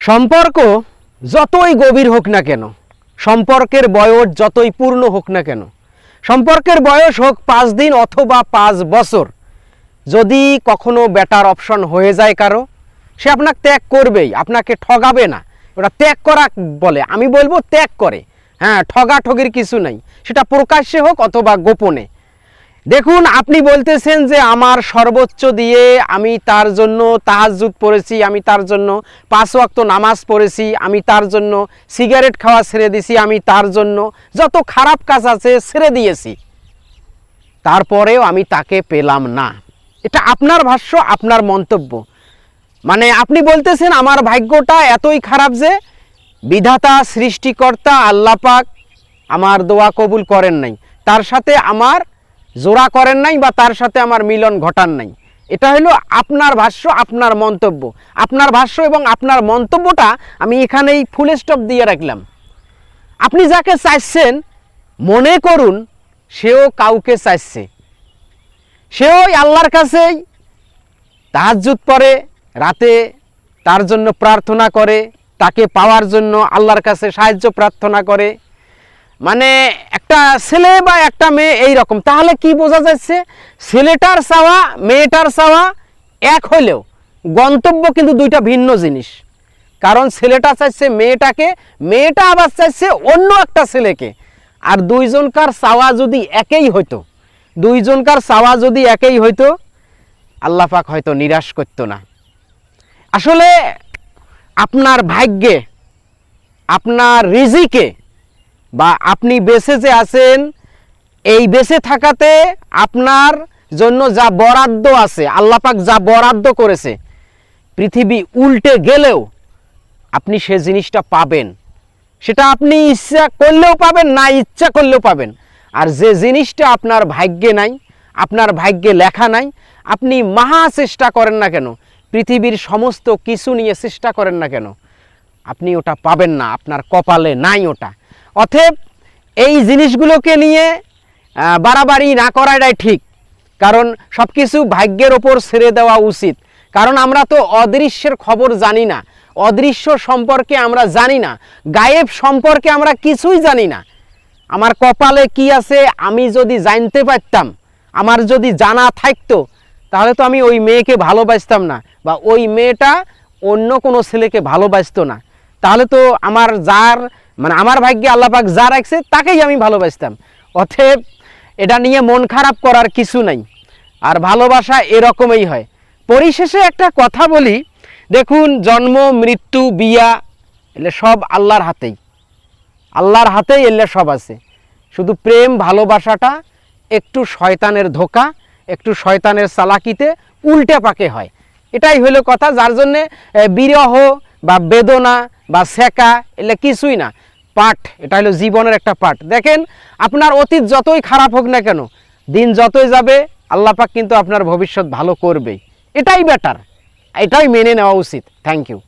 সম্পর্ক যতই গভীর হোক না কেন, সম্পর্কের বয়স যতই পূর্ণ হোক না কেন, সম্পর্কের বয়স হোক 5 দিন অথবা 5 বছর, যদি কখনো বেটার অপশন হয়ে যায় কারো, সে আপনাকে ত্যাগ করবেই, আপনাকে ঠগাবে না। ওটা ত্যাগ করা বলে, আমি বলবো ত্যাগ করে। হ্যাঁ, ঠগাঠগির কিছু নাই, সেটা প্রকাশ্যে হোক অথবা গোপনে। দেখুন, আপনি বলতেছেন যে আমার সর্বোচ্চ দিয়ে আমি তার জন্য তাহাজ্জুদ পড়েছি, আমি তার জন্য 5 ওয়াক্ত নামাজ পড়েছি, আমি তার জন্য সিগারেট খাওয়া ছেড়ে দিয়েছি, আমি তার জন্য যত খারাপ কাজ আছে ছেড়ে দিয়েছি, তারপরেও আমি তাকে পেলাম না। এটা আপনার ভাষ্য, আপনার মন্তব্য। মানে আপনি বলতেছেন আমার ভাগ্যটা এতই খারাপ যে বিধাতা সৃষ্টিকর্তা আল্লাহ পাক আমার দোয়া কবুল করেন নাই, তার সাথে আমার জোড়া করেন নাই, বা তার সাথে আমার মিলন ঘটান নাই। এটা হলো আপনার ভাষ্য, আপনার মন্তব্য। আপনার ভাষ্য এবং আপনার মন্তব্যটা আমি এখানেই ফুল স্টপ দিয়ে রাখলাম। আপনি যাকে চাইছেন, মনে করুন সেও কাউকে চাইছে, সেও আল্লাহর কাছেই তাহাজ্জুদ পড়ে, রাতে তার জন্য প্রার্থনা করে, তাকে পাওয়ার জন্য আল্লাহর কাছে সাহায্য প্রার্থনা করে। মানে একটা ছেলে বা একটা মেয়ে এই রকম। তাহলে কি বোঝা যাচ্ছে? ছেলেটার চাওয়া মেয়েটার চাওয়া এক হলেও গন্তব্য কিন্তু দুইটা ভিন্ন জিনিস। কারণ ছেলেটা চাইছে মেয়েটাকে, মেয়েটা আবার চাইছে অন্য একটা ছেলেকে। আর দুইজনকার চাওয়া যদি একই হইতো, দুইজনকার চাওয়া যদি একই হইতো, আল্লাহ পাক হয়তো নিরাশ করতো না। আসলে আপনার ভাগ্যে, আপনার রিজিকে, বা আপনি বেঁচে যে আছেন, এই বেঁচে থাকাতে আপনার জন্য যা বরাদ্দ আছে, আল্লাহ পাক যা বরাদ্দ করেছে, পৃথিবী উল্টে গেলেও আপনি সে জিনিসটা পাবেন। সেটা আপনি ইচ্ছা করলেও পাবেন, না ইচ্ছা করলেও পাবেন। আর যে জিনিসটা আপনার ভাগ্যে নাই, আপনার ভাগ্যে লেখা নাই, আপনি মহা চেষ্টা করেন না কেন, পৃথিবীর সমস্ত কিছু নিয়ে চেষ্টা করেন না কেন, আপনি ওটা পাবেন না, আপনার কপালে নাই ওটা। অতএব এই জিনিসগুলোকে নিয়ে বাড়াবাড়ি না করাটাই ঠিক। কারণ সব কিছু ভাগ্যের ওপর ছেড়ে দেওয়া উচিত। কারণ আমরা তো অদৃশ্যের খবর জানি না, অদৃশ্য সম্পর্কে আমরা জানি না, গায়েব সম্পর্কে আমরা কিছুই জানি না। আমার কপালে কি আছে আমি যদি জানতে পারতাম, আমার যদি জানা থাকতো, তাহলে তো আমি ওই মেয়েকে ভালোবাসতাম না, বা ওই মেয়েটা অন্য কোনো ছেলেকে ভালোবাসতো না। তাহলে তো আমার যার, মানে আমার ভাগ্যে আল্লাহ পাক যা রাখছে তাকেই আমি ভালোবাসতাম। অতএব এটা নিয়ে মন খারাপ করার কিছু নাই। আর ভালোবাসা এরকমই হয়। পরিশেষে একটা কথা বলি, দেখুন, জন্ম মৃত্যু বিয়া এলে সব আল্লাহর হাতেই, আল্লাহর হাতেই এলে সব আছে। শুধু প্রেম ভালোবাসাটা একটু শয়তানের ধোঁকা, একটু শয়তানের চালাকিতে উল্টে পাকে হয়। এটাই হলো কথা। যার জন্যে বিরহ বা বেদনা বা সেকা এলে কিছুই না, পাঠ। এটা হলো জীবনের একটা পাঠ। দেখেন, আপনার অতীত যতই খারাপ হোক না কেন, দিন যতই যাবে, আল্লাহ পাক কিন্তু আপনার ভবিষ্যৎ ভালো করবেই। এটাই বেটার, এটাই মেনে নেওয়া উচিত। Thank you.